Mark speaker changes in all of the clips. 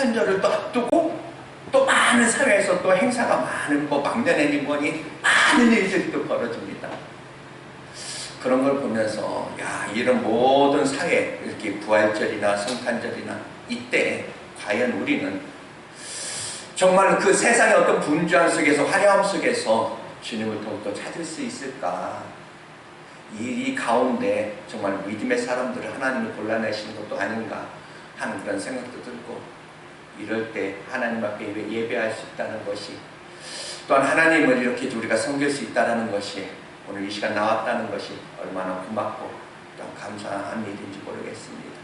Speaker 1: 성탄절을 또 앞두고 또 많은 사회에서 또 행사가 많은 뭐 막년회니 뭐니 많은 일들이 또 벌어집니다. 그런 걸 보면서 야, 이런 모든 사회, 이렇게 부활절이나 성탄절이나 이때 과연 우리는 정말 그 세상의 어떤 분주함 속에서, 화려함 속에서 주님을 더욱더 찾을 수 있을까? 이 가운데 정말 믿음의 사람들을 하나님이 골라내시는 것도 아닌가 하는 그런 생각도 들고, 이럴 때 하나님 앞에 예배할 수 있다는 것이, 또한 하나님을 이렇게 우리가 섬길 수 있다는 것이, 오늘 이 시간 나왔다는 것이 얼마나 고맙고 또 감사한 일인지 모르겠습니다.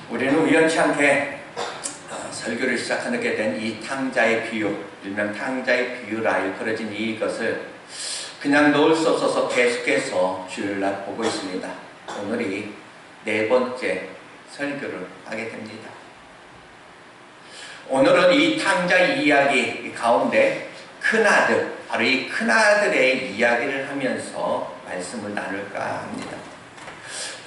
Speaker 1: 우리는 우연치 않게 설교를 시작하게 된 이 탕자의 비유, 일명 탕자의 비유라 일컬어진 이것을 그냥 놓을 수 없어서 계속해서 주일날 보고 있습니다. 오늘이 네 번째 설교를 하게 됩니다. 오늘은 이 탕자 이야기 가운데 큰아들, 바로 이 큰아들의 이야기를 하면서 말씀을 나눌까 합니다.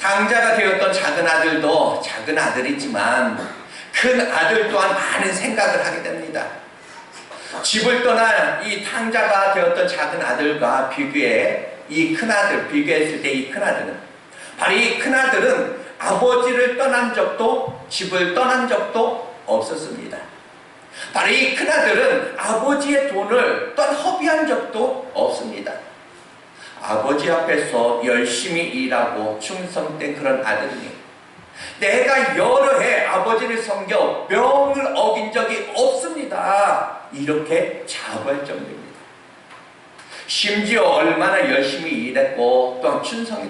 Speaker 1: 탕자가 되었던 작은 아들도 작은 아들이지만 큰 아들 또한 많은 생각을 하게 됩니다. 집을 떠난 이 탕자가 되었던 작은 아들과 비교해 이 큰아들, 비교했을 때 이 큰아들은, 바로 이 큰아들은 아버지를 떠난 적도 집을 떠난 적도 없었습니다. 바로 이 큰아들은 아버지의 돈을 또한 허비한 적도 없습니다. 아버지 앞에서 열심히 일하고 충성된 그런 아들이니, 내가 여러 해 아버지를 섬겨 명을 어긴 적이 없습니다, 이렇게 자부할 정도입니다. 심지어 얼마나 열심히 일했고 또한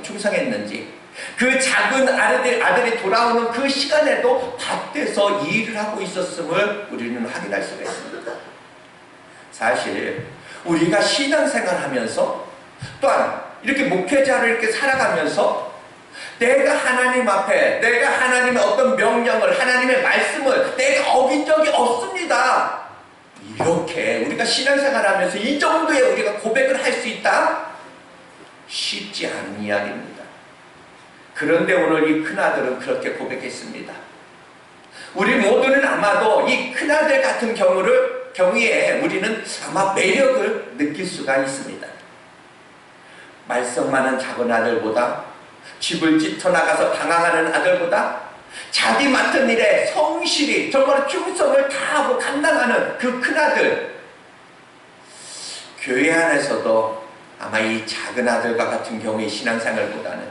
Speaker 1: 충성했는지, 그 작은 아들이 돌아오는 그 시간에도 밭에서 일을 하고 있었음을 우리는 확인할 수가 있습니다. 사실 우리가 신앙생활하면서 또한 이렇게 목회자를 이렇게 살아가면서 내가 하나님 앞에, 내가 하나님의 어떤 명령을, 하나님의 말씀을 내가 어긴 적이 없습니다, 이렇게 우리가 신앙생활하면서 이 정도의 우리가 고백을 할 수 있다? 쉽지 않은 이야기입니다. 그런데 오늘 이 큰아들은 그렇게 고백했습니다. 우리 모두는 아마도 이 큰아들 같은 경우에 우리는 아마 매력을 느낄 수가 있습니다. 말썽 많은 작은 아들보다, 집을 찢어나가서 당황하는 아들보다, 자기 맡은 일에 성실히 정말 충성을 다하고 감당하는 그 큰아들, 교회 안에서도 아마 이 작은 아들과 같은 경우의 신앙생활보다는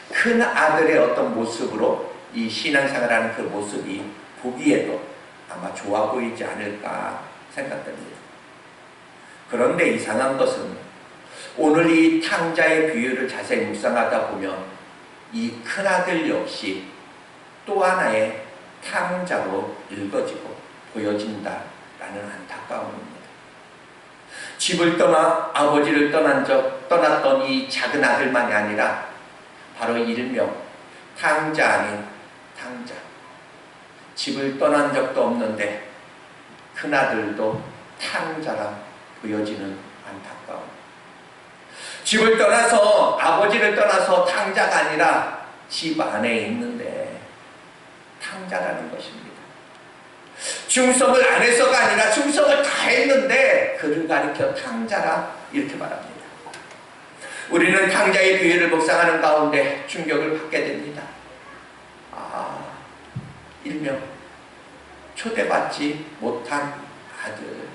Speaker 1: 큰 아들의 어떤 모습으로 이 신앙생활하는 그 모습이 보기에도 아마 좋아 보이지 않을까 생각됩니다. 그런데 이상한 것은 오늘 이 탕자의 비유를 자세히 묵상하다 보면 이 큰아들 역시 또 하나의 탕자로 읽어지고 보여진다라는 안타까움입니다. 집을 떠나 아버지를 떠났던 이 작은 아들만이 아니라 바로 일명 탕자 아닌 탕자, 집을 떠난 적도 없는데 큰아들도 탕자라 보여지는 안타까움. 집을 떠나서, 아버지를 떠나서 탕자가 아니라 집 안에 있는데 탕자라는 것입니다. 충성을 안 해서가 아니라 충성을 다 했는데 그를 가리켜 탕자라 이렇게 말합니다. 우리는 탕자의 비유를 묵상하는 가운데 충격을 받게 됩니다. 일명 초대받지 못한 아들,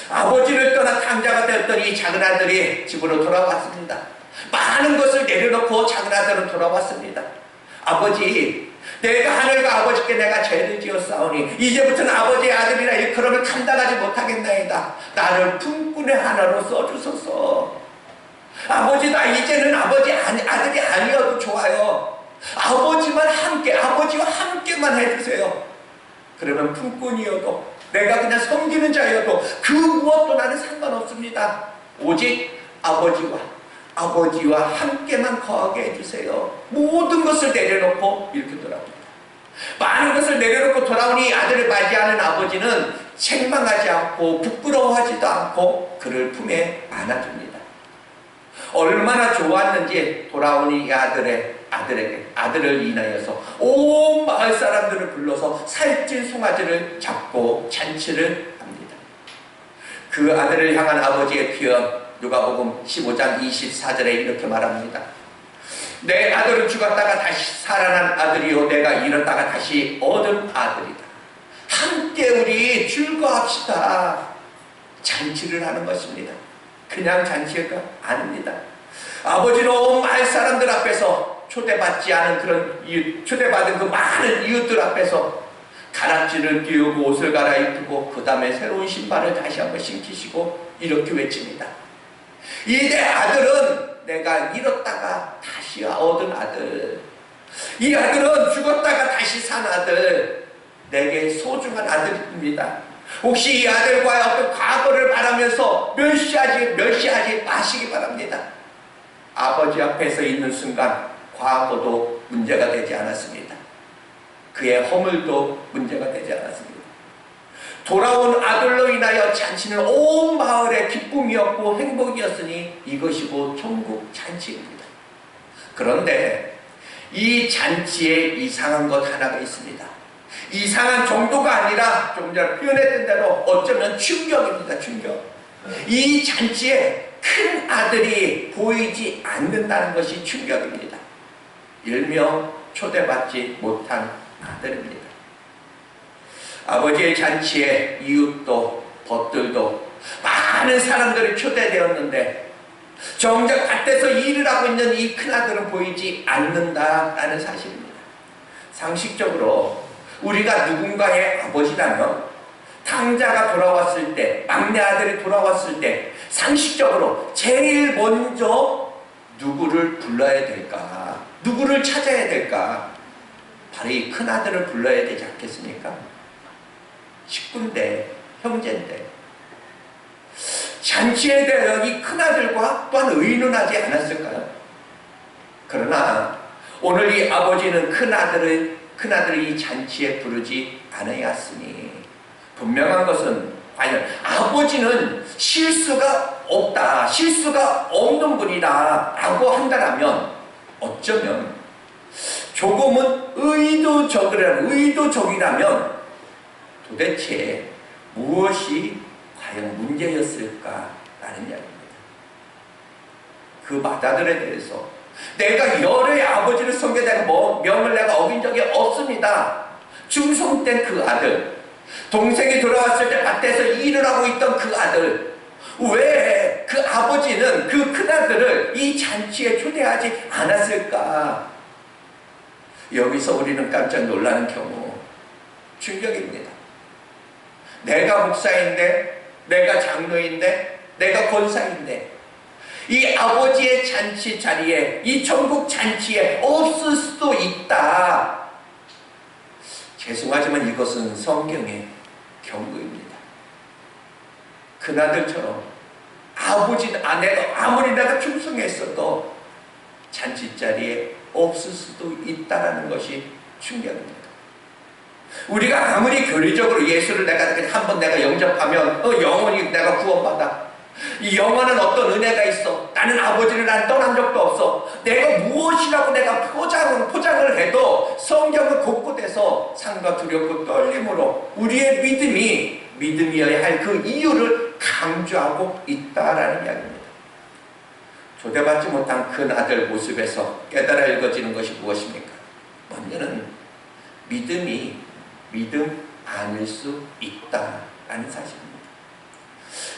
Speaker 1: 아버지를 떠나 탕자가 되었던 이 작은 아들이 집으로 돌아왔습니다. 많은 것을 내려놓고 작은 아들은 돌아왔습니다. 아버지, 내가 하늘과 아버지께 내가 죄를 지었사오니 이제부터는 아버지의 아들이라 일컬음을 감당하지 못하겠나이다. 나를 품꾼의 하나로 써주소서. 아버지, 나 이제는 아들이 아니어도 좋아요. 아버지와 함께만 해주세요. 그러면 품꾼이어도, 내가 그냥 섬기는 자여도 그 무엇도 나는 상관없습니다. 오직 아버지와 함께만 거하게 해주세요. 모든 것을 내려놓고 이렇게 돌아옵니다. 많은 것을 내려놓고 돌아온 이 아들을 맞이하는 아버지는 책망하지 않고 부끄러워하지도 않고 그를 품에 안아줍니다. 얼마나 좋았는지 돌아온 이 아들의 아들을 인하여서 온 마을 사람들을 불러서 살찐 송아지를 잡고 잔치를 합니다. 그 아들을 향한 아버지의 표현, 누가복음 15장 24절에 이렇게 말합니다. 내 아들은 죽었다가 다시 살아난 아들이요 내가 잃었다가 다시 얻은 아들이다. 함께 우리 즐거워합시다. 잔치를 하는 것입니다. 그냥 잔치가 아닙니다. 아버지는 온 마을 사람들 앞에서 초대받지 않은 그런 초대받은 그 많은 이웃들 앞에서 가락지를 띄우고 옷을 갈아입히고 그 다음에 새로운 신발을 다시 한번 신기시고 이렇게 외칩니다. 이 내 아들은 내가 잃었다가 다시 얻은 아들. 이 아들은 죽었다가 다시 산 아들. 내게 소중한 아들입니다. 혹시 이 아들과의 어떤 과거를 바라면서 멸시하지 마시기 바랍니다. 아버지 앞에서 있는 순간 과거도 문제가 되지 않았습니다. 그의 허물도 문제가 되지 않았습니다. 돌아온 아들로 인하여 잔치는 온 마을의 기쁨이었고 행복이었으니 이것이고 천국 잔치입니다. 그런데 이 잔치에 이상한 것 하나가 있습니다. 이상한 정도가 아니라 좀 전에 표현했던 대로 어쩌면 충격입니다. 충격. 이 잔치에 큰 아들이 보이지 않는다는 것이 충격입니다. 일명 초대받지 못한 아들입니다. 아버지의 잔치에 이웃도 벗들도 많은 사람들이 초대되었는데 정작 밭에서 일을 하고 있는 이 큰아들은 보이지 않는다라는 사실입니다. 상식적으로 우리가 누군가의 아버지라면 탕자가 돌아왔을 때, 막내 아들이 돌아왔을 때 상식적으로 제일 먼저 누구를 불러야 될까? 누구를 찾아야 될까? 바로 이 큰아들을 불러야 되지 않겠습니까? 식구인데, 형제인데 잔치에 대하여 이 큰아들과 또한 의논하지 않았을까요? 그러나 오늘 이 아버지는 큰아들을 이 잔치에 부르지 않았으니 분명한 것은 과연 아버지는 실수가 없다, 실수가 없는 분이다 라고 한다면 어쩌면 조금은 의도적이라면 도대체 무엇이 과연 문제였을까라는 이야기입니다. 그 맏아들에 대해서 내가 열의 아버지를 섬겨 내가 명을 내가 어긴 적이 없습니다. 중성된 그 아들, 동생이 돌아왔을 때 밭에서 일을 하고 있던 그 아들, 왜 그 아버지는 그 큰아들을 이 잔치에 초대하지 않았을까? 여기서 우리는 깜짝 놀라는 경우 충격입니다. 내가 목사인데, 내가 장로인데, 내가 권사인데 이 아버지의 잔치 자리에, 이 천국 잔치에 없을 수도 있다. 죄송하지만 이것은 성경의 경고입니다. 그나들처럼 아무리 내가 충성했어도 잔치 자리에 없을 수도 있다라는 것이 충격입니다. 우리가 아무리 교리적으로 예수를 한번 내가 영접하면 영원히 내가 구원받아. 이 영원한 어떤 은혜가 있어. 나는 아버지를 난 떠난 적도 없어. 내가 무엇이라고 내가 포장을 해도 성경은 곳곳에서 상과 두렵고 떨림으로 우리의 믿음이어야 할 그 이유를 강조하고 있다라는 이야기입니다. 초대받지 못한 큰 아들 모습에서 깨달아 읽어지는 것이 무엇입니까? 먼저는 믿음이 믿음 아닐 수 있다라는 사실입니다.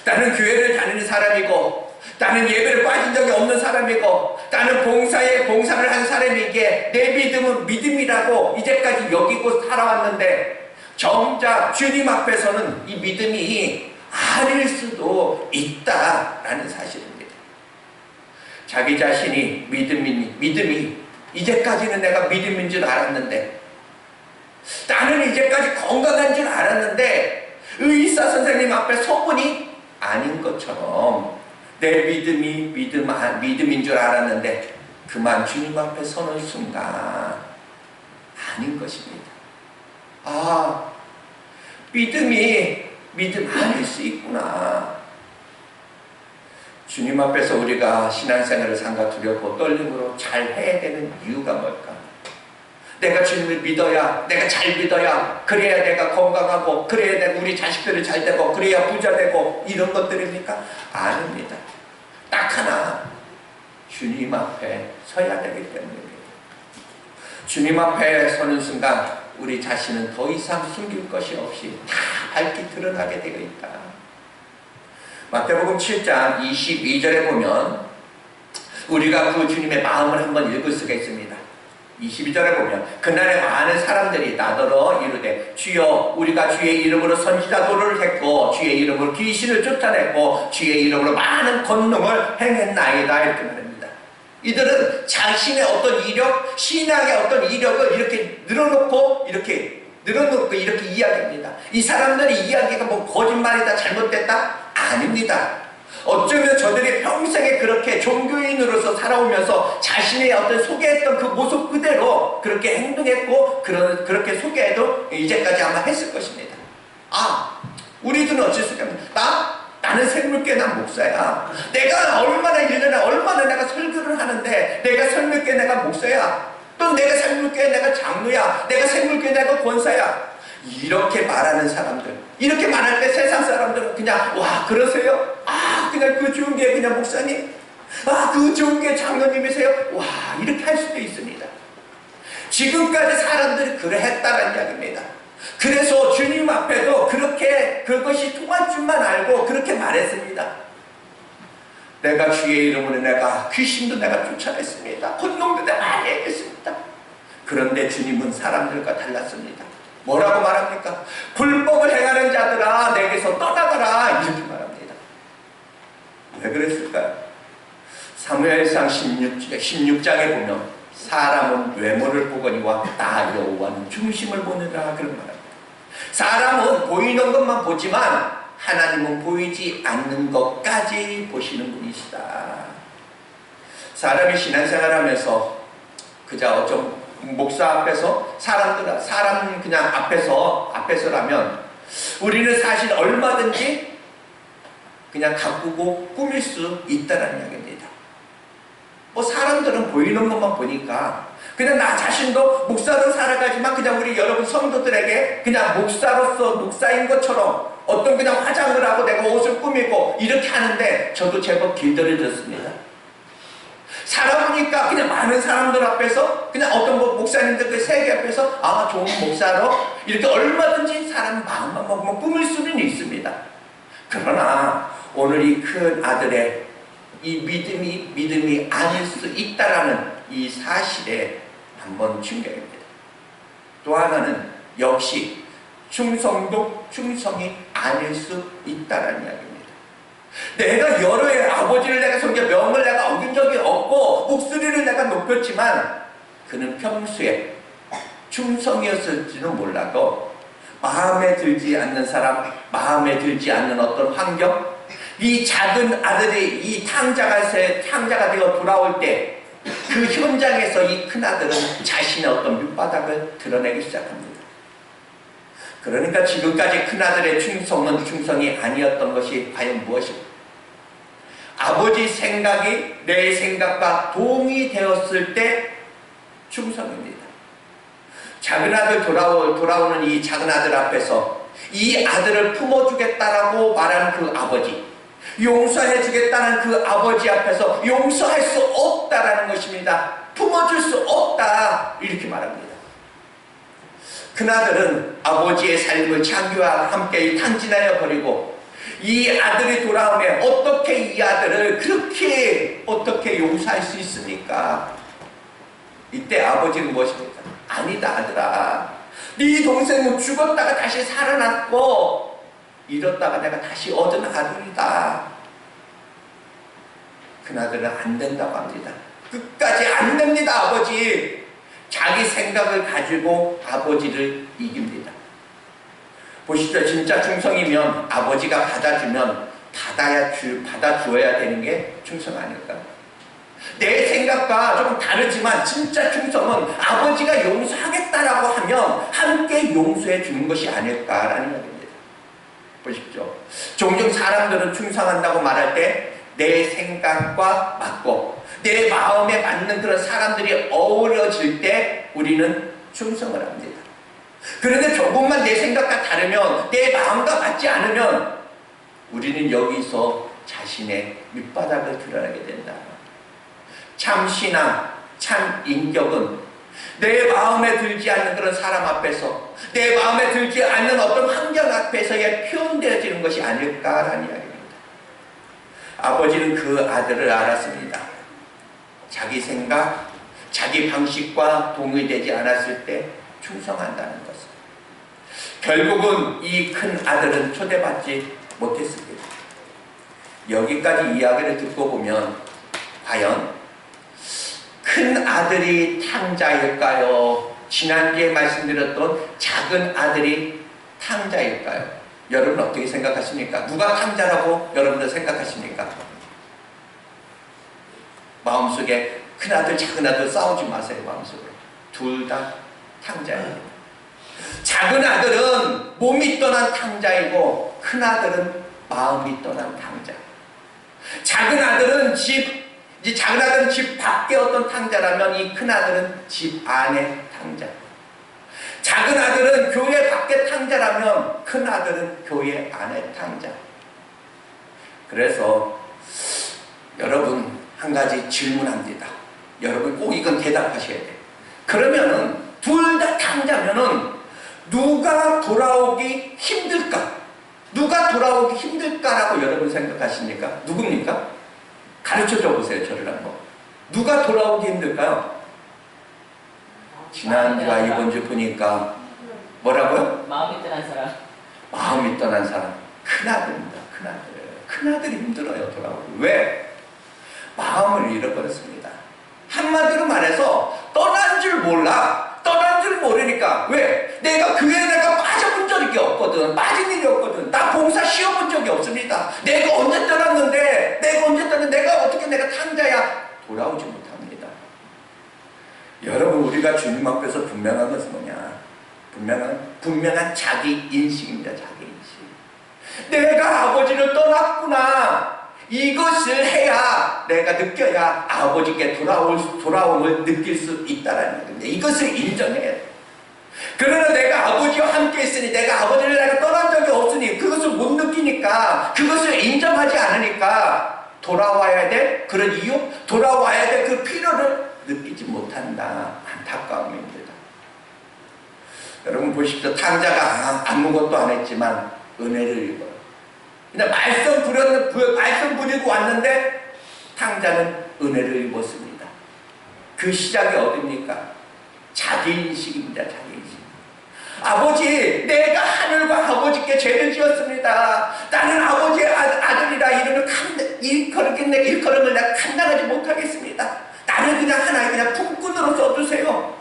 Speaker 1: 나는 교회를 다니는 사람이고, 나는 예배를 빠진 적이 없는 사람이고, 나는 봉사를 한 사람이기에 내 믿음은 믿음이라고 이제까지 여기고 살아왔는데 정작 주님 앞에서는 이 믿음이 아닐 수도 있다라는 사실입니다. 자기 자신이 믿음이 이제까지는 내가 믿음인 줄 알았는데, 나는 이제까지 건강한 줄 알았는데 의사 선생님 앞에 소문이 아닌 것처럼 내 믿음이 믿음인 줄 알았는데 그만 주님 앞에 서는 순간 아닌 것입니다. 아, 믿음이 믿음 아닐 수 있구나. 주님 앞에서 우리가 신앙생활을 삼가 두렵고 떨림으로 잘 해야 되는 이유가 뭘까? 내가 주님을 믿어야, 내가 잘 믿어야, 그래야 내가 건강하고, 그래야 내가 우리 자식들이 잘 되고, 그래야 부자 되고, 이런 것들입니까? 아닙니다. 딱 하나, 주님 앞에 서야 되기 때문입니다. 주님 앞에 서는 순간 우리 자신은 더 이상 숨길 것이 없이 다 밝히 드러나게 되어 있다. 마태복음 7장 22절에 보면 우리가 그 주님의 마음을 한번 읽을 수가 있습니다. 22절에 보면 그날에 많은 사람들이 나더러 이르되 주여 우리가 주의 이름으로 선지자 노릇을 했고 주의 이름으로 귀신을 쫓아냈고 주의 이름으로 많은 권능을 행했나이다 이렇게 말합니다. 이들은 자신의 어떤 이력, 신앙의 어떤 이력을 이렇게 늘어놓고 이렇게 이야기합니다. 이 사람들의 이야기가 뭐 거짓말이다, 잘못됐다? 아닙니다. 어쩌면 저들이 평생에 그렇게 종교인으로서 살아오면서 자신의 어떤 소개했던 그 모습 그대로 그렇게 행동했고 그렇게 소개해도 이제까지 아마 했을 것입니다. 아, 우리들은 어쩔 수 없습니다. 나는 생물교회 난 목사야. 내가 얼마나 1년에 얼마나 내가 설교를 하는데 내가 생물교회 내가 목사야. 또 내가 생물교회 내가 장로야. 내가 생물교회 내가 권사야. 이렇게 말하는 사람들, 이렇게 말할 때 세상 사람들은 그냥 와 그러세요? 아 그냥 그 좋은 게 그냥 목사님? 아 그 좋은 게 장로님이세요? 와 이렇게 할 수도 있습니다. 지금까지 사람들이 그랬다는 이야기입니다. 그래서 주님 앞에도 그렇게 그것이 통할 줄만 알고 그렇게 말했습니다. 내가 주의 이름으로 내가 귀신도 내가 쫓아냈습니다. 권능도 내가 많이 했습니다. 그런데 주님은 사람들과 달랐습니다. 뭐라고 말합니까? 불법을 행하는 자들아 내게서 떠나가라 이렇게 말합니다. 왜 그랬을까요? 사무엘상 16장에 보면 사람은 외모를 보거니와 나 여호와는 중심을 보느라 그런 말합니다. 사람은 보이는 것만 보지만 하나님은 보이지 않는 것까지 보시는 분이시다. 사람이 신앙생활하면서 그저 어쩜 목사 앞에서 사람 그냥 앞에서라면 우리는 사실 얼마든지 그냥 가꾸고 꾸밀 수 있다는 이야기입니다. 뭐 사람들은 보이는 것만 보니까 그냥 나 자신도 목사로 살아가지만 그냥 우리 여러분 성도들에게 그냥 목사인 것처럼 어떤 그냥 화장을 하고 내가 옷을 꾸미고 이렇게 하는데 저도 제법 길들여졌습니다. 살아보니까 그냥 많은 사람들 앞에서 그냥 어떤 목사님들 그 세계 앞에서 아 좋은 목사로 이렇게 얼마든지 사람 마음만 먹으면 꾸밀 수는 있습니다. 그러나 오늘 이 큰 아들의 이 믿음이 아닐 수 있다라는 이 사실에 한번 충격입니다. 또 하나는 역시 충성도 충성이 아닐 수 있다라는 이야기입니다. 내가 여러 해 아버지를 내가 섬겨 명을 내가 어긴 적이 없고 목소리를 내가 높였지만 그는 평소에 충성이었을지는 몰라도 마음에 들지 않는 사람, 마음에 들지 않는 어떤 환경, 이 작은 아들이 이 탕자가 되어 돌아올 때 그 현장에서 이 큰아들은 자신의 어떤 밑바닥을 드러내기 시작합니다. 그러니까 지금까지 큰아들의 충성은 충성이 아니었던 것이 과연 무엇입니까? 아버지 생각이 내 생각과 동의되었을 때 충성입니다. 작은 아들 돌아오는 이 작은 아들 앞에서 이 아들을 품어주겠다라고 말하는 그 아버지, 용서해주겠다는 그 아버지 앞에서 용서할 수 없다라는 것입니다. 품어줄 수 없다 이렇게 말합니다. 큰아들은 아버지의 삶을 자기와 함께 탕진하여 버리고 이 아들이 돌아오면 어떻게 이 아들을 그렇게 어떻게 용서할 수 있습니까? 이때 아버지는 무엇입니까? 아니다 아들아, 네 동생은 죽었다가 다시 살아났고 잃었다가 내가 다시 얻은 아들이다. 큰아들은 안 된다고 합니다. 끝까지 안 됩니다. 아버지 자기 생각을 가지고 아버지를 이깁니다. 보시죠. 진짜 충성이면 아버지가 받아주면 받아주어야 되는 게 충성 아닐까? 내 생각과 좀 다르지만 진짜 충성은 아버지가 용서하겠다라고 하면 함께 용서해 주는 것이 아닐까라는 얘기입니다. 보십시오. 종종 사람들은 충성한다고 말할 때 내 생각과 맞고 내 마음에 맞는 그런 사람들이 어우러질 때 우리는 충성을 합니다. 그런데 조금만 내 생각과 다르면, 내 마음과 맞지 않으면 우리는 여기서 자신의 밑바닥을 드러내게 된다. 참 신앙, 참 인격은 내 마음에 들지 않는 그런 사람 앞에서, 내 마음에 들지 않는 어떤 환경 앞에서의 표현되어지는 것이 아닐까라는 이야기입니다. 아버지는 그 아들을 알았습니다. 자기 생각, 자기 방식과 동의되지 않았을 때 충성한다는 것을. 결국은 이 큰 아들은 초대받지 못했습니다. 여기까지 이야기를 듣고 보면 과연 큰 아들이 탕자일까요? 지난주에 말씀드렸던 작은 아들이 탕자일까요? 여러분 어떻게 생각하십니까? 누가 탕자라고 여러분들 생각하십니까? 마음속에 큰아들 작은아들 싸우지 마세요. 마음속으로 둘 다 탕자예요. 작은 아들은 몸이 떠난 탕자이고 큰아들은 마음이 떠난 탕자. 작은 아들은 작은 아들은 집 밖에 어떤 탕자라면 이 큰아들은 집 안에 탕자. 작은 아들은 교회 밖에 탕자라면 큰아들은 교회 안에 탕자. 그래서 여러분 한 가지 질문합니다. 여러분 꼭 이건 대답하셔야 돼요. 그러면은 둘 다 탕자면은 누가 돌아오기 힘들까? 누가 돌아오기 힘들까라고 여러분 생각하십니까? 누굽니까? 가르쳐줘 보세요. 저를 한번. 누가 돌아오기 힘들까요? 지난주와 이번주 보니까 뭐라고요?
Speaker 2: 마음이 떠난 사람.
Speaker 1: 마음이 떠난 사람. 큰아들입니다. 큰아들. 큰아들이 힘들어요. 돌아오기. 왜? 마음을 잃어버렸습니다. 한마디로 말해서 떠난 줄 몰라. 떠난 줄 모르니까. 왜? 내가 빠져본 적이 없거든. 빠진 일이 없거든. 나 봉사 쉬어본 적이 없습니다. 내가 언제 떠났는데, 내가 어떻게 내가 탕자야? 돌아오지 못합니다. 여러분, 우리가 주님 앞에서 분명한 것은 뭐냐? 분명한 자기 인식입니다. 자기 인식. 내가 아버지를 떠났구나. 이것을 해야, 내가 느껴야 아버지께 돌아옴을 느낄 수 있다는 겁니다. 이것을 인정해야 돼. 그러나 내가 아버지와 함께 있으니, 내가 아버지를 내가 떠난 적이 없으니, 그것을 못 느끼니까, 그것을 인정하지 않으니까 돌아와야 될 그런 이유, 돌아와야 될 그 필요를 느끼지 못한다. 안타까움입니다. 여러분 보십시오. 탕자가 아무것도 안 했지만 은혜를 입어요. 그냥 말씀 부리고 왔는데 탕자는 은혜를 입었습니다. 그 시작이 어딥니까? 자기인식입니다. 자기인식. 아버지, 내가 하늘과 아버지께 죄를 지었습니다. 나는 아버지의 아들이라 이름을 일컬음을 내가 감당하지 못하겠습니다. 나를 그냥 하나의 그냥 품꾼으로 써주세요.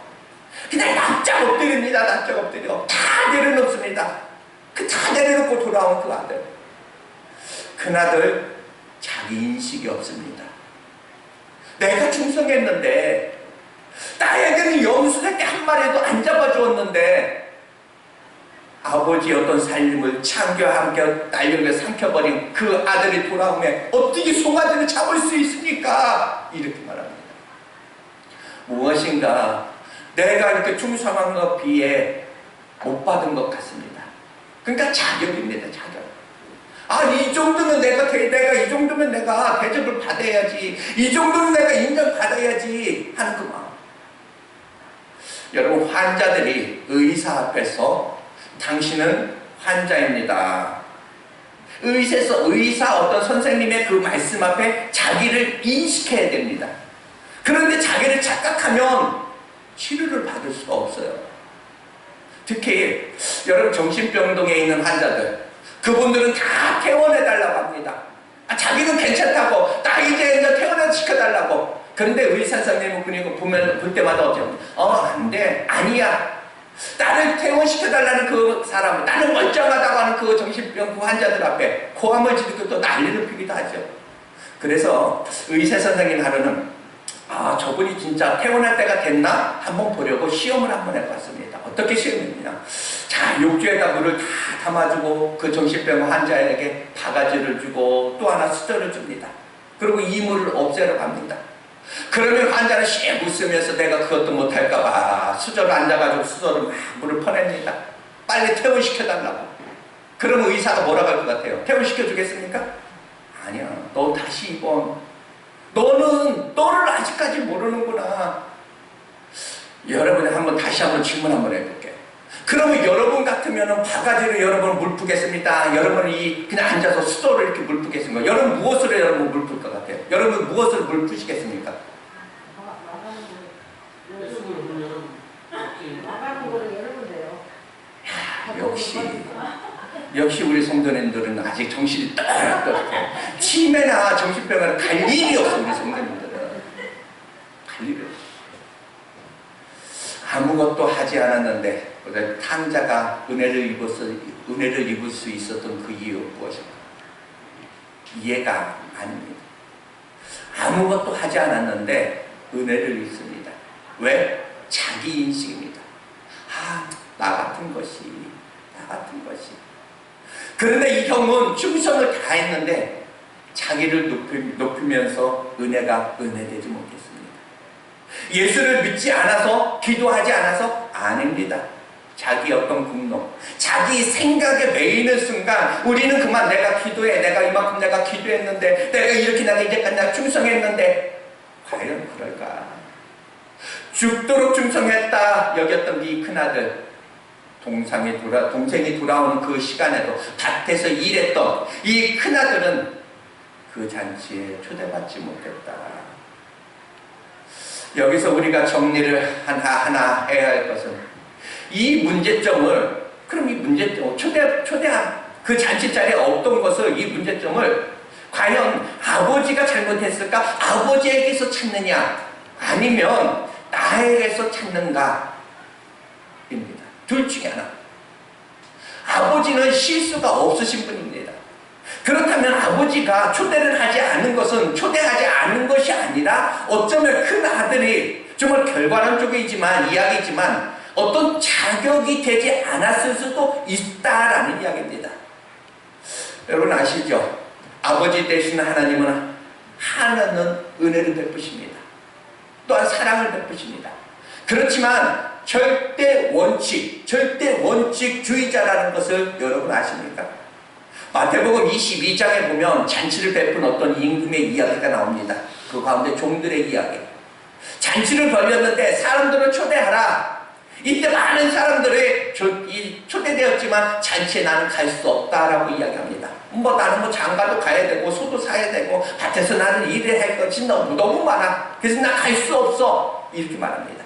Speaker 1: 그냥 납작 엎드립니다. 납작 엎드려. 다 내려놓습니다. 다 내려놓고 돌아온 그 아들. 큰아들 자기 인식이 없습니다. 내가 충성했는데, 나에게는 염소새끼 한 마리도 안 잡아주었는데, 아버지의 어떤 살림을 참겨 날려며 삼켜버린 그 아들이 돌아오면 어떻게 송아지를 잡을 수 있습니까? 이렇게 말합니다. 무엇인가 내가 이렇게 충성한 것 비해 못 받은 것 같습니다. 그러니까 자격입니다. 자격. 이 정도면 내가 이 정도면 내가 대접을 받아야지, 이 정도면 내가 인정받아야지 하는 그 마음. 여러분, 환자들이 의사 앞에서 당신은 환자입니다. 의사 어떤 선생님의 그 말씀 앞에 자기를 인식해야 됩니다. 그런데 자기를 착각하면 치료를 받을 수가 없어요. 특히 여러분 정신병동에 있는 환자들, 그분들은 다 퇴원해달라고 합니다. 자기는 괜찮다고, 나 이제 퇴원시켜달라고. 그런데 의사 선생님은 볼 때마다 안 돼, 아니야. 나를 퇴원시켜달라는 그 사람, 나는 멀쩡하다고 하는 그 정신병 그 환자들 앞에 고함을 지르고 또 난리를 피기도 하죠. 그래서 의사 선생님 하루는 저분이 진짜 퇴원할 때가 됐나? 한번 보려고 시험을 한번 해봤습니다. 어떻게 시험했냐? 자, 욕조에다 물을 다 담아주고 그 정신병 환자에게 바가지를 주고 또 하나 수저를 줍니다. 그리고 이물을 없애러 갑니다. 그러면 환자는 씩 웃으면서 내가 그것도 못할까봐 수저로 앉아가지고 수저로 막 물을 퍼냅니다. 빨리 퇴원시켜달라고. 그러면 의사가 뭐라고 할 것 같아요? 퇴원시켜주겠습니까? 아니야. 너 다시 입원. 너를 아직까지 모르는구나. 여러분이 다시 한번 질문 한번 해볼게요. 그러면 여러분 같으면 바가지로 여러분 물 푸겠습니다. 여러분이 그냥 앉아서 수저로 이렇게 물 푸겠습니까? 여러분 무엇으로 여러분 물 풀 것 같아요? 여러분 무엇으로 물 푸시겠습니까? 역시 우리 성도님들은 아직 정신이 똑똑해. 치매나 정신병원에 갈 일이 없어. 우리 성도님들은 갈 일이 없어. 아무것도 하지 않았는데 탕자가 은혜를 입을 수 있었던 그 이유 무엇일까? 이해가 아닙니다. 아무것도 하지 않았는데 은혜를 입습니다. 왜? 자기 인식입니다. 나 같은 것이. 그런데 이 형은 충성을 다했는데 자기를 높이면서 은혜가 은혜되지 못했습니다. 예수를 믿지 않아서, 기도하지 않아서? 아닙니다. 자기 어떤 공로, 자기 생각에 매이는 순간 우리는 그만 내가 기도해, 내가 이만큼 내가 기도했는데, 내가 이렇게 내가 이제까지 내가 충성했는데 과연 그럴까? 죽도록 충성했다 여겼던 이 큰아들, 동생이 돌아오는 그 시간에도 밭에서 일했던 이 큰아들은 그 잔치에 초대받지 못했다. 여기서 우리가 정리를 하나 해야 할 것은 이 문제점을, 그럼 이 문제점, 초대한 그 잔치 자리에 없던 것을, 이 문제점을 과연 아버지가 잘못했을까? 아버지에게서 찾느냐? 아니면 나에게서 찾는가? 입니다. 둘 중에 하나. 아버지는 실수가 없으신 분입니다. 그렇다면 아버지가 초대를 하지 않은 것은 초대하지 않은 것이 아니라 어쩌면 큰 아들이 정말 결과론적이지만 이야기지만 어떤 자격이 되지 않았을 수도 있다라는 이야기입니다. 여러분 아시죠? 아버지 되신 하나님은 하나는 은혜를 베푸십니다. 또한 사랑을 베푸십니다. 그렇지만 절대 원칙주의자라는 것을 여러분 아십니까? 마태복음 22장에 보면 잔치를 베푼 어떤 임금의 이야기가 나옵니다. 그 가운데 종들의 이야기. 잔치를 벌였는데 사람들을 초대하라. 이때 많은 사람들이 초대되었지만 잔치에 나는 갈 수 없다라고 이야기합니다. 나는 장가도 가야 되고 소도 사야 되고 밭에서 나는 일을 할 것이 너무 많아. 그래서 나 갈 수 없어. 이렇게 말합니다.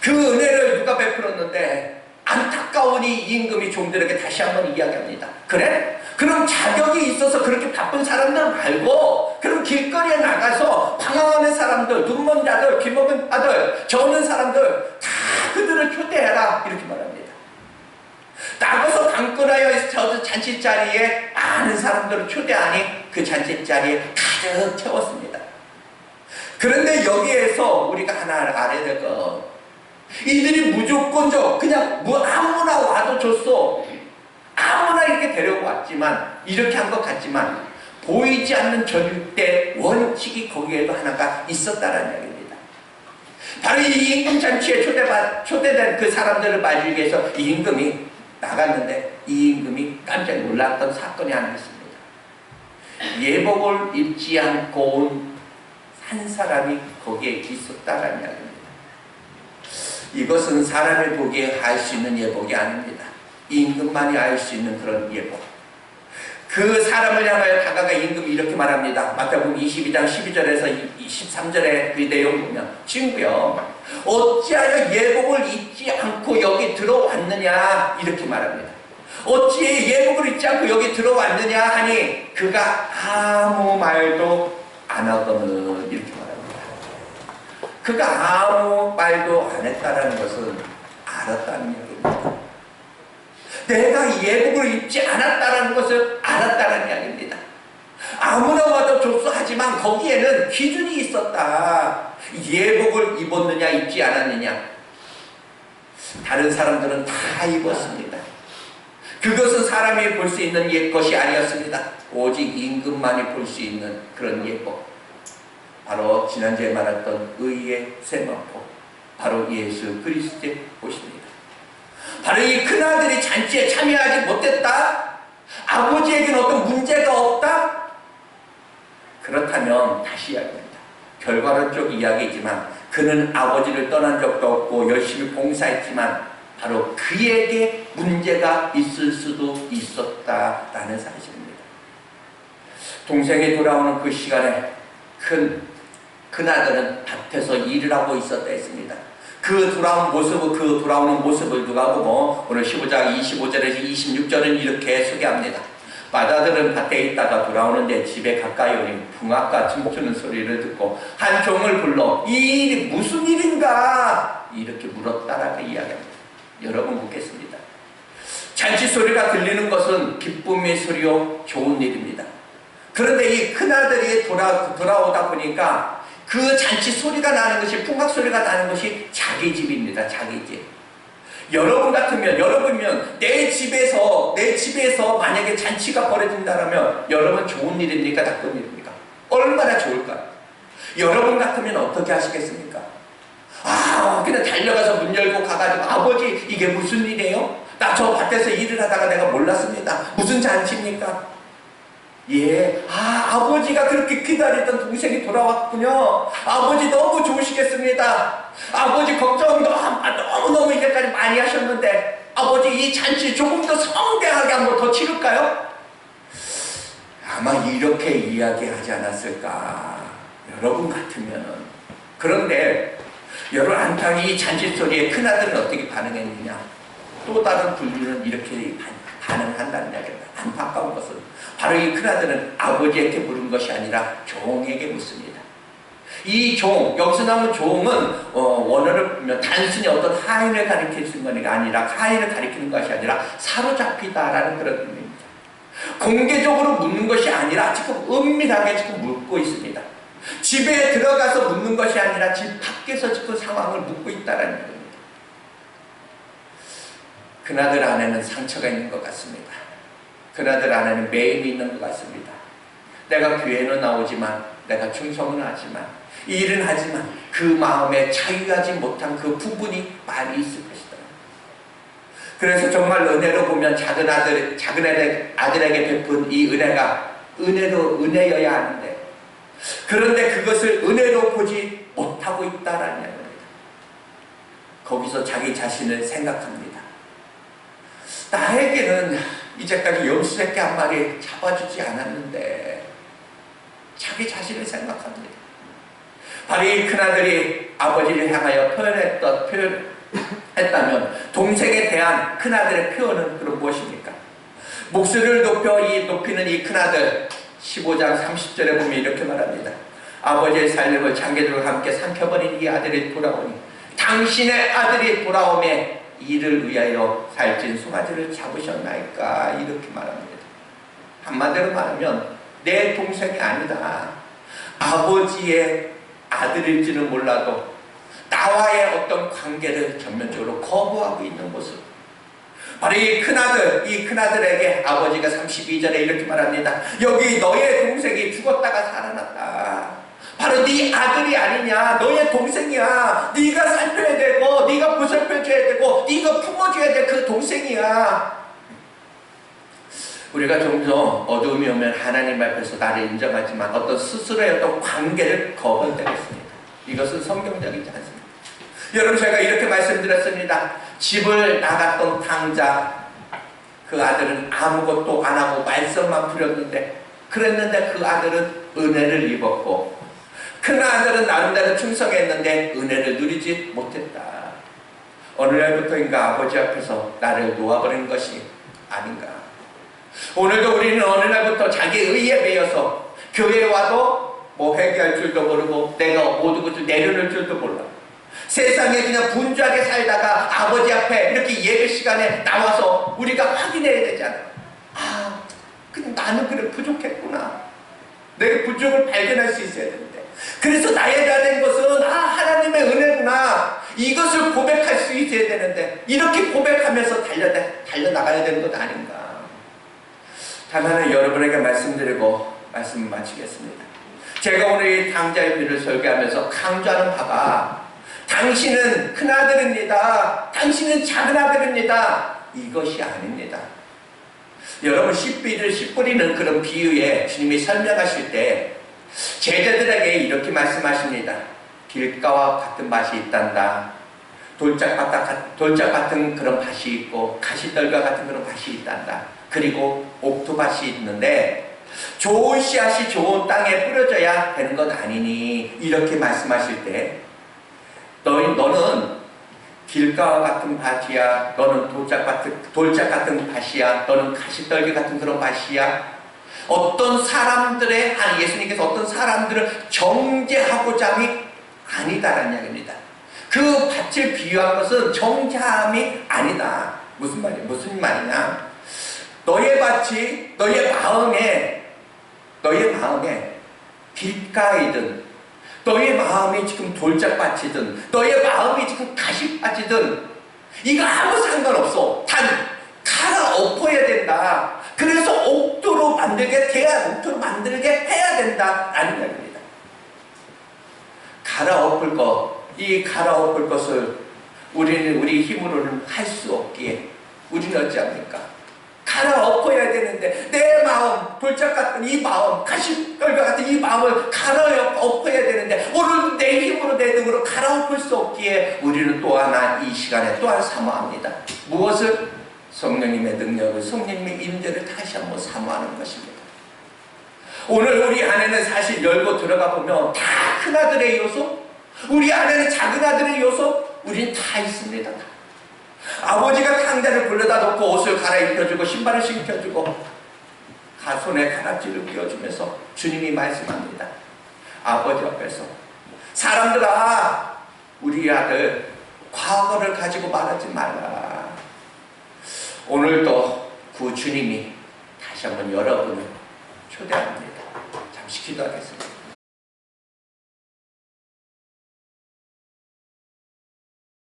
Speaker 1: 그 은혜를 누가 베풀었는데 안타까운 이 임금이 종들에게 다시 한번 이야기합니다. 그래? 그럼 자격이 있어서 그렇게 바쁜 사람들 말고 그럼 길거리에 나가서 방황하는 사람들, 눈먼 자들, 귀먹은 아들, 저는 사람들 다 그들을 초대해라. 이렇게 말합니다. 나가서 강권하여 저 잔치 자리에 많은 사람들을 초대하니 그 잔치 자리에 가득 채웠습니다. 그런데 여기에서 우리가 하나 알아야 될 것, 이들이 무조건적 그냥 아무나 와도 줬어. 아무나 이렇게 데려고 왔지만, 이렇게 한 것 같지만 보이지 않는 절대 원칙이 거기에도 하나가 있었다는 이야기입니다. 바로 이 임금 잔치에 초대된 그 사람들을 맞이하기 위해서 이 임금이 나갔는데 이 임금이 깜짝 놀랐던 사건이 하나 있습니다. 예복을 입지 않고 온 한 사람이 거기에 있었다는 이야기입니다. 이것은 사람이 보기에 알 수 있는 예복이 아닙니다. 임금만이 알 수 있는 그런 예복. 그 사람을 향하여 다가가 임금이 이렇게 말합니다. 마태복음 22장 12절에서 23절의 그 내용 보면, 친구여, 어찌하여 예복을 잊지 않고 여기 들어왔느냐, 이렇게 말합니다. 어찌 예복을 잊지 않고 여기 들어왔느냐 하니 그가 아무 말도 안 하거든, 이렇게 말합니다. 그가 아무 말도 안 했다는 것은 알았다는 이야기입니다. 내가 예복을 입지 않았다는 것을 알았다는 이야기입니다. 아무나 와도 족수하지만 거기에는 기준이 있었다. 예복을 입었느냐 입지 않았느냐. 다른 사람들은 다 입었습니다. 그것은 사람이 볼 수 있는 것이 아니었습니다. 오직 임금만이 볼 수 있는 그런 예법. 바로 지난주에 말했던 의의 세마포, 바로 예수 그리스도의 옷입니다. 바로 이 큰아들이 잔치에 참여하지 못했다? 아버지에게는 어떤 문제가 없다? 그렇다면 다시 이야기합니다. 결과론적 이야기이지만 그는 아버지를 떠난 적도 없고 열심히 봉사했지만 바로 그에게 문제가 있을 수도 있었다라는 사실입니다. 동생이 돌아오는 그 시간에 큰아들은 밭에서 일을 하고 있었다 했습니다. 그 돌아오는 모습을 누가 보고 오늘 15장 25절에서 26절은 이렇게 소개합니다. 맏아들은 밭에 있다가 돌아오는데 집에 가까이 오니 붕악과 춤추는 소리를 듣고 한 종을 불러 이 일이 무슨 일인가 이렇게 물었다라고 이야기합니다. 여러분 묻겠습니다. 잔치 소리가 들리는 것은 기쁨의 소리요 좋은 일입니다. 그런데 이 큰아들이 돌아오다 보니까 그 잔치 소리가 나는 것이 풍악 소리가 나는 것이 자기 집입니다. 자기 집. 여러분 같으면 여러분이면 내 집에서 만약에 잔치가 벌어진다면 여러분 좋은 일입니까? 나쁜 일입니까? 얼마나 좋을까요? 여러분 같으면 어떻게 하시겠습니까? 그냥 달려가서 문 열고 가가지고 아버지 이게 무슨 일이에요? 나 저 밭에서 일을 하다가 내가 몰랐습니다. 무슨 잔치입니까? 아버지가 그렇게 기다리던 동생이 돌아왔군요. 아버지 너무 좋으시겠습니다. 아버지 걱정 너무너무 이제까지 많이 하셨는데 아버지 이 잔치 조금 더 성대하게 한번 더 치를까요? 아마 이렇게 이야기하지 않았을까 여러분 같으면은. 그런데 여러분 안타깝게 이 잔치 소리에 큰아들은 어떻게 반응했느냐? 또 다른 분류는 이렇게 반응한다는 이야기입니다. 안타까운 것은 바로 이 큰아들은 아버지에게 물은 것이 아니라 종에게 묻습니다. 이 종, 여기서 나온 종은 원어를 보면 단순히 어떤 하인을 가리키는 것이 아니라 사로잡히다라는 그런 의미입니다. 공개적으로 묻는 것이 아니라 지금 은밀하게 지금 묻고 있습니다. 집에 들어가서 묻는 것이 아니라 집 밖에서 지금 상황을 묻고 있다는 겁니다. 큰아들 안에는 상처가 있는 것 같습니다. 큰아들 안에는 매임이 있는 것 같습니다. 내가 교회는 나오지만 내가 충성은 하지만 일은 하지만 그 마음에 자유하지 못한 그 부분이 많이 있을 것이다. 그래서 정말 은혜로 보면 작은 아들에게 베푼 이 은혜가 은혜여야 하는데 그런데 그것을 은혜로 보지 못하고 있다라는 겁니다. 거기서 자기 자신을 생각합니다. 나에게는 이제까지 염소새끼 한 마리 잡아주지 않았는데 자기 자신을 생각합니다. 바로 이 큰아들이 아버지를 향하여 표현했다면 동생에 대한 큰아들의 표현은 그럼 무엇입니까? 목소리를 높이는 이 큰아들 15장 30절에 보면 이렇게 말합니다. 아버지의 삶을 장개들과 함께 삼켜버린 이 아들이 돌아오니 당신의 아들이 돌아오매 이를 위하여 살찐 송아지를 잡으셨나이까 이렇게 말합니다. 한마디로 말하면 내 동생이 아니다. 아버지의 아들일지는 몰라도 나와의 어떤 관계를 전면적으로 거부하고 있는 모습. 바로 이 큰아들에게 아버지가 32절에 이렇게 말합니다. 여기 너의 동생이 죽었다가 살아났다. 바로 네 아들이 아니냐, 너의 동생이야. 네가 살펴야 되고 네가 보살펴줘야 되고 네가 품어줘야 될 그 동생이야. 우리가 종종 어두움이 오면 하나님 앞에서 나를 인정하지만 어떤 스스로의 어떤 관계를 거부할 때가 있습니다. 이것은 성경적이지 않습니다. 여러분 제가 이렇게 말씀드렸습니다. 집을 나갔던 탕자 그 아들은 아무것도 안 하고 말썽만 부렸는데 그랬는데 그 아들은 은혜를 입었고 큰 아들은 나름대로 충성했는데 은혜를 누리지 못했다. 어느 날부터인가 아버지 앞에서 나를 놓아버린 것이 아닌가. 오늘도 우리는 어느 날부터 자기 의에 매여서 교회에 와도 회개할 줄도 모르고 내가 모든 것을 내려놓을 줄도 몰라. 세상에 그냥 분주하게 살다가 아버지 앞에 이렇게 예배 시간에 나와서 우리가 확인해야 되잖아. 그냥 나는 그래 부족했구나. 내 부족을 발견할 수 있어야 되는데. 그래서 나에게 된 것은 하나님의 은혜구나. 이것을 고백할 수 있어야 되는데 이렇게 고백하면서 달려나가야 되는 것 아닌가. 하나는 여러분에게 말씀드리고 말씀을 마치겠습니다. 제가 오늘 이 당자의 비를 설교하면서 강조하는 바가 당신은 큰아들입니다. 당신은 작은아들입니다. 이것이 아닙니다. 여러분 씨 뿌리는 그런 비유에 주님이 설명하실 때 제자들에게 이렇게 말씀하십니다. 길가와 같은 밭이 있단다. 돌짝 같은 그런 밭이 있고 가시떨과 같은 그런 밭이 있단다. 그리고 옥토밭이 있는데 좋은 씨앗이 좋은 땅에 뿌려져야 되는 것 아니니 이렇게 말씀하실 때 너는 길가와 같은 밭이야. 너는 돌짝 같은 밭이야. 너는 가시떨기 같은 그런 밭이야. 어떤 사람들의 예수님께서 어떤 사람들을 정죄하고자 함이 아니다라는 이야기입니다. 그 밭을 비유한 것은 정죄함이 아니다. 무슨 말이냐? 너의 밭이 너의 마음에 길가이든 너의 마음이 지금 돌짝밭이든 너의 마음이 지금 가시밭이든 이거 아무 상관없어. 단 갈아엎어야 된다. 그래서 옥토로 만들게 해야 된다 라는 이야기입니다. 갈아엎을 것을 우리는 우리 힘으로는 할 수 없기에 우리는 어찌합니까? 갈아엎어야 되는데 내 마음, 돌짝 같은 이 마음, 가시떨과 같은 이 마음을 갈아엎어야 되는데 오늘 내 힘으로 내 등으로 갈아엎을 수 없기에 우리는 또 하나 이 시간에 또한 사모합니다. 무엇을? 성령님의 능력을, 성령님의 임재를 다시 한번 사모하는 것입니다. 오늘 우리 안에는 사실 열고 들어가 보면 다 큰아들의 요소, 우리 안에는 작은아들의 요소, 우린 다 있습니다. 아버지가 탕자를 불러다 놓고 옷을 갈아입혀주고 신발을 신겨주고 손에 가락지를 끼워주면서 주님이 말씀합니다. 아버지 앞에서 사람들아 우리 아들 과거를 가지고 말하지 말라. 오늘도 그 주님이 다시 한번 여러분을 초대합니다. 잠시 기도하겠습니다.